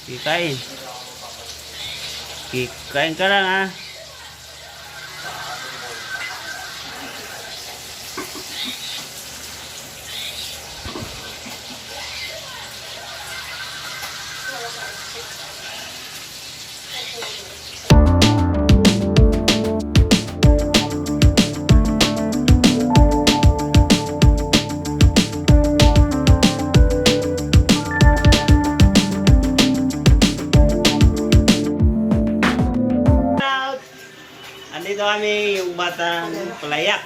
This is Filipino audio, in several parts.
Kikain. Kikain ka lang ha. Andito kami yung batang palayak.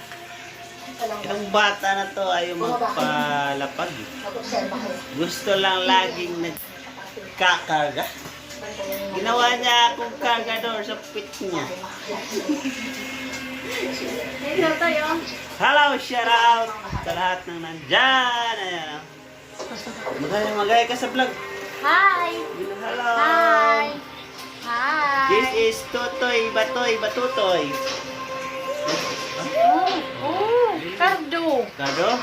Yung bata na to ay magpalapag. Gusto lang laging nagkakarga. Ginawa niya akong kargador sa pit niya. Hello, shout out sa lahat ng nandyan. Magay ka sa vlog. Hi! Hello. Hi! Hi! This is Totoy Batoy Batutoy. Oh, Cardo! Cardo?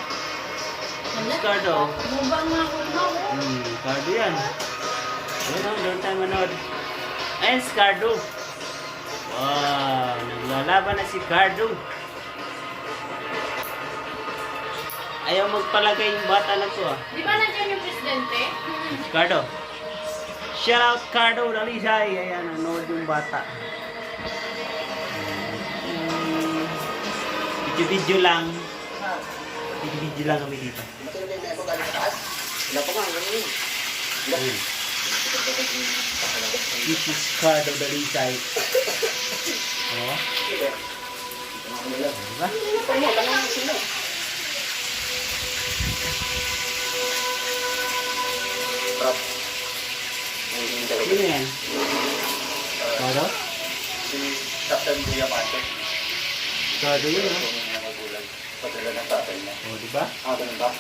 Cardo? Mubang nga ako na. Cardo yan. Doon tayo manood. Ayun si Cardo. Wow, naglalaban na si Cardo. Ayaw magpalagay yung bata na to ah. Di ba nandiyan yung presidente? Cardo. Shout out Cardo Dalisay. Ayan, nanood yung bata. Video-video lang. Video-video lang kami dito. This is Cardo Dalisay. Oh. Diba? Sino yan? Cardo? Si Captain Diamante. Cardo yun ha? Padala ng tatay niya. O, diba? Ganun ba?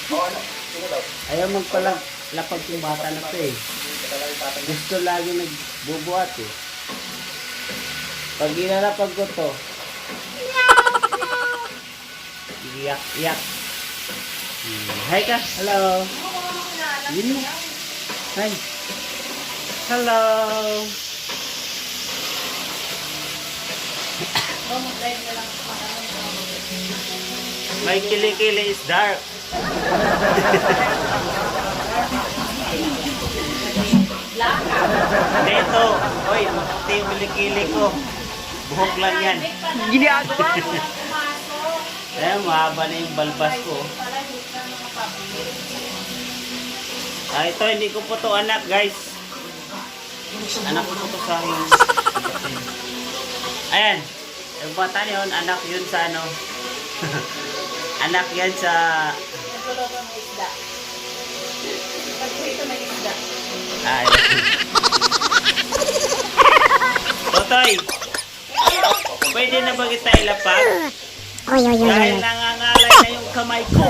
Oo, ano? Sino daw? Ayaw magpalapag yung bata na to eh. Gusto lagi nagbubuhat eh. Pag ilalapag ko to, iyak. Hi ka. Hello. Yun mo. Hi. Hello. My kilikili is dark. Dito. Oy, ito yung kilikili ko. Buhok lang yan. Ginagawa mo. Ayan, mahaba na yung balbas ko. Ito, hindi ko po to anak, guys. Anak ko po to sa akin. Ayan. Yung bata yun, anak yun sa ano. Anak yan sa... Ayan. Totoy! Pwede na ba kita ilapag? Dahil nangangalay na yung kamay ko.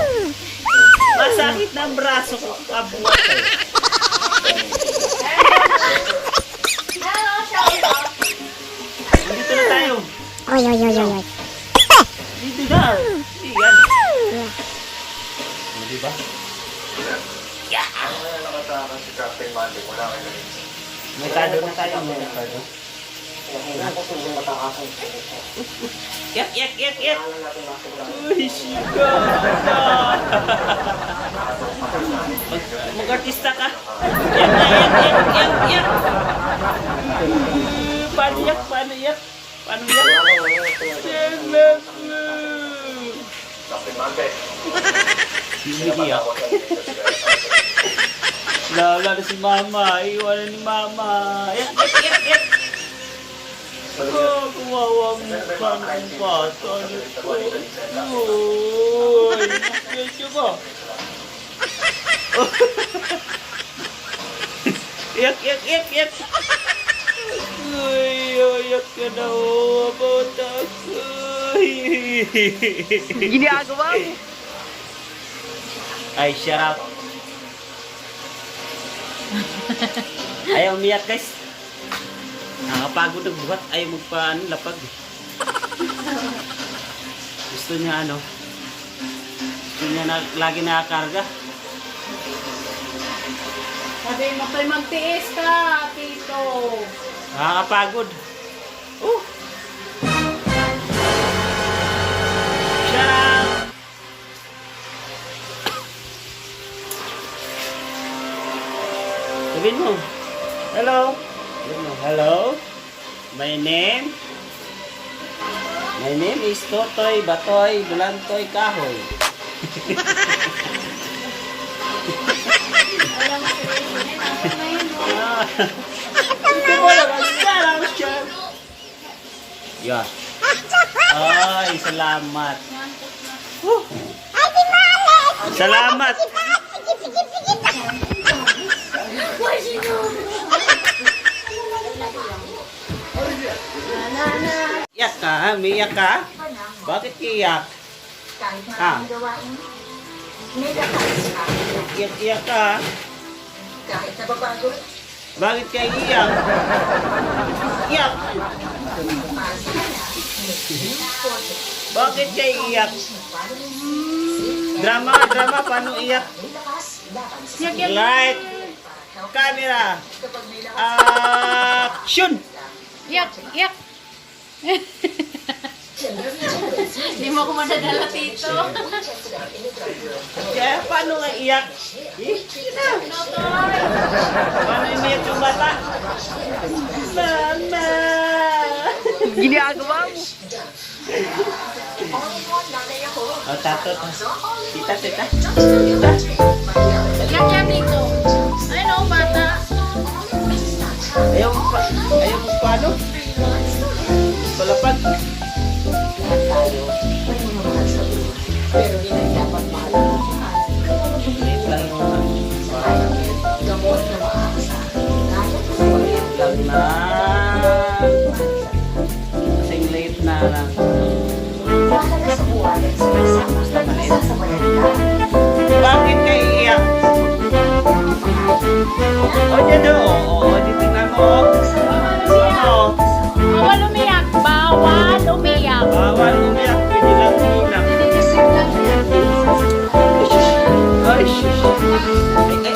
Masakit na ang braso ko. Kabuhat eh. Hello, shout out! Dito na tayo. Dito na. Yan. Diba? Ano na nakasama si Captain Monday? Wala kayo na rin. May kado na tayo. May kado. Yak. Uy, siga. Mag-artista ka. Yak. Paano yak? Captain Monday. Iyak. Lala na si mama. Iwanan ni mama. Yak. Oh, kawawang mukha ng bata nito. Uy, medyo ba? Iyak. Uy, iyak ka na o, bata ko. Ginagawa mo. Ay, shut up. Ayaw umiyak, guys. Nakapagod ng buhat, ayaw magpa-lapag. Gusto niya Hindi niya lagi nakakarga. Sabi mo tayo magtiis ka, Tito. Nakakapagod. Shout out! Sabihin mo. Hello. Sabihin mo, hello. My name is Totoy, Batoy, Bulantoy, Kahoy. Alam mo, ngayon mo. Hindi mo lang ang sarang siya. Yeah. Ay, salamat. Salamat. Iyak ka, ha? Umiiyak ka? Bakit iyak? Kahit na Ah. ang gawain, may lakas ka. Iyak ka? Kahit napapagod, Bakit ka iyak? Iyak! Bakit ka iyak? Drama, paano iyak? may lakas laban sa Yak, yak. Light, camera, kapag may lakas action! Yak, yak. Hindi mo ako madadala, Tito. Kaya paano nga iyak? Sige na. Paano umiyak yung bata? Mama! Ginagawa mo. Oh, tato. Tita. Yak, yak, Tito. Ayun o, bata. Ayaw mo paano? Palapag. tayo, may minumahal sa buhay. Pero hindi dapat mahal ang mahal. Late lang naman. Gamot na maaasahan. Kaya ko sa Late lang na. Kasing late na lang. Mahalaga sa buhay at sama-sama sa nagsasamayan ka. Bakit kayo iiyak? O, dyan o. O, dito nga mo. O, Bawal umiyak. Bawal umiyak. bawal umiyak. Pwede lang umiyak. Ay, shush. No.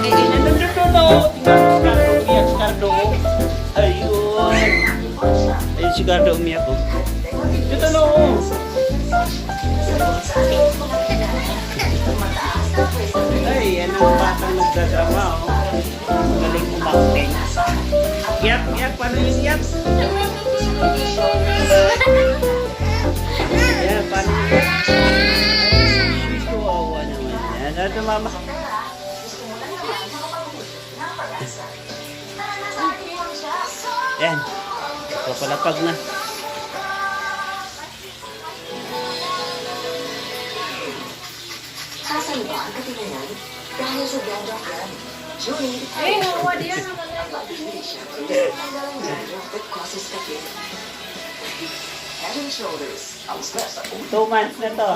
Tingnan mo si Cardo. Umiyak si Cardo. Ayun. Ayun si Cardo umiyak. Oh. Dito no. Ay, yan ang batang nagdadrama. Oh. Galing umakting. Iyak. Paano yung iyak? Yan, paano yung iyak? Ay, kawawa naman yan. Ano, mama? Yan. Papalapag na. Sasaliba ang katiganan dahil sa dandruff gum. Julie, Eh, nakuha din yan. tanggalan dandruff that causes fatigue. Head and shoulders. 2 months na to.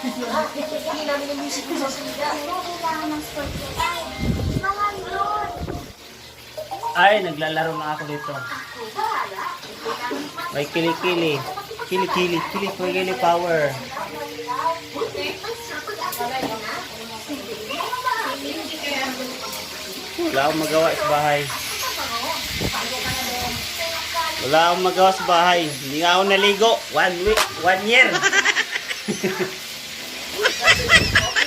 Hindi namin ang music ko sa salida. Ay, naglalaro na ako dito. May kili-kili. Kili power. Wala akong magawa sa bahay. Hindi nga ako naligo. 1 week, 1 year.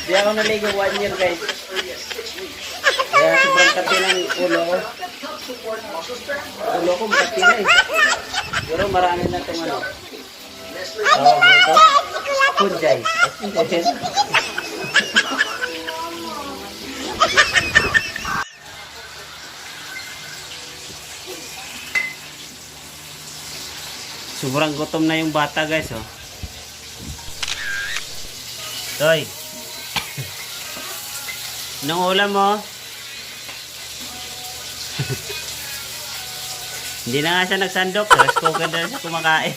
Hindi ako naligo 1 year, guys. Kaya sobrang kati ng ulo ko. Ulo ko makati na eh. Pero marami na itong ano. Tawag mo ito? Punjay. Sobrang gutom na yung bata, guys, oh. Toy. Anong ulam mo? Hindi na nga siya nagsandok. Rice cooker na siya kumakain.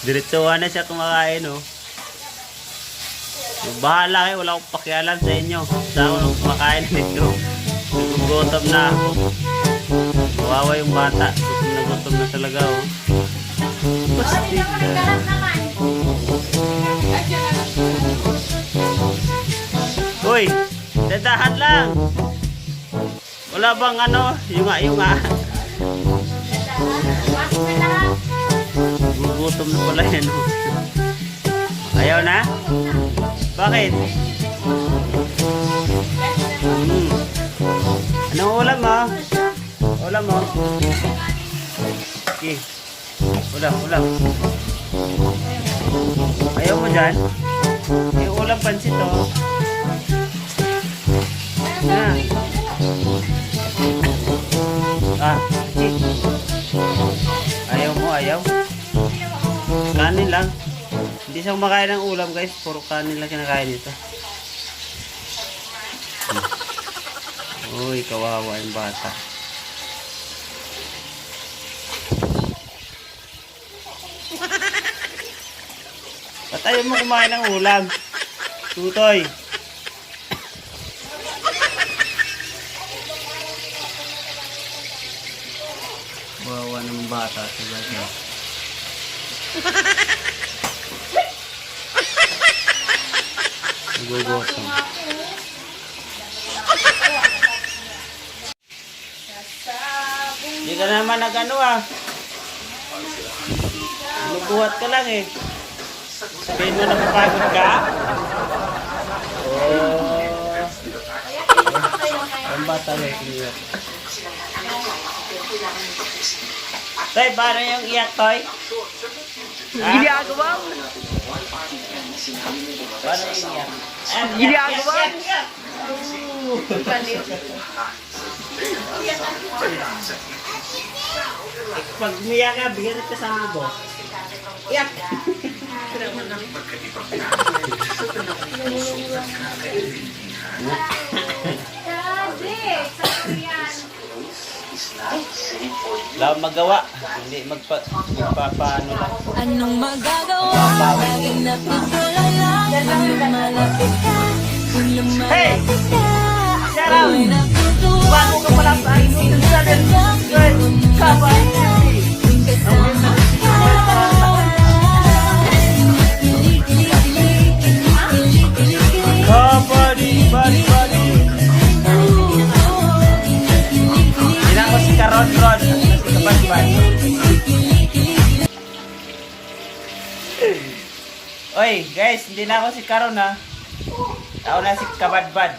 Diretsuhan na siya kumakain, oh. Bahala kayo, wala akong pakialam sa inyo. Basta ako nang kumakain nito. Nagugutom na ako. Kawawa yung bata. Gutom na talaga, oh. Pasti. Uy, dadahan lang. Wala bang ano, yunga. Gugutom na pala yan, oh. Ayaw na? Bakit? Anong ulam mo? Ulam mo? Okay. Ulam. Ayaw mo dyan? Yung ulam pansit, oh. Na. Okay. Ayaw. Kanin lang. Hindi siya kumakain ng ulam, guys. Puro kanin lang kinakain ito. Uy, kawawa yung bata. Ba't ayaw mo kumain ng ulam? Tutoy. Kawawa ng bata. Talaga. Nagugutom. Hindi ka naman nag-ano, ah. Lubuhat ka lang, eh. Sabihin mo napapagod ka? Oh. Ang bata na iyak. Toy, paano yung iyak, Toy? Ginagawa mo. Paano yung iyak? Ginagawa. Pag umiyak ka, bigyan ka sa mo. Iyak! Wala akong magawa. Hindi magpapaano lang. Anong magagawa? Laging napitulala. Kung malapit ka, kung lumalapit ka. Ako'y natutuwa. Bago ka pala sa ayun, yung sabi, kabay. Kung kasama ka. Body. Hindi ako si Karon. Si Kabadbad. Oy, guys, hindi na ako si Karon, ha. Ako na si Kabadbad.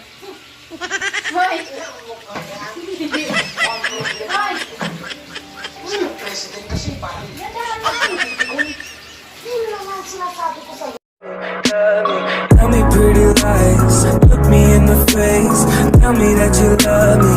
Tell me pretty lies, look me in the face. Tell me that you love me,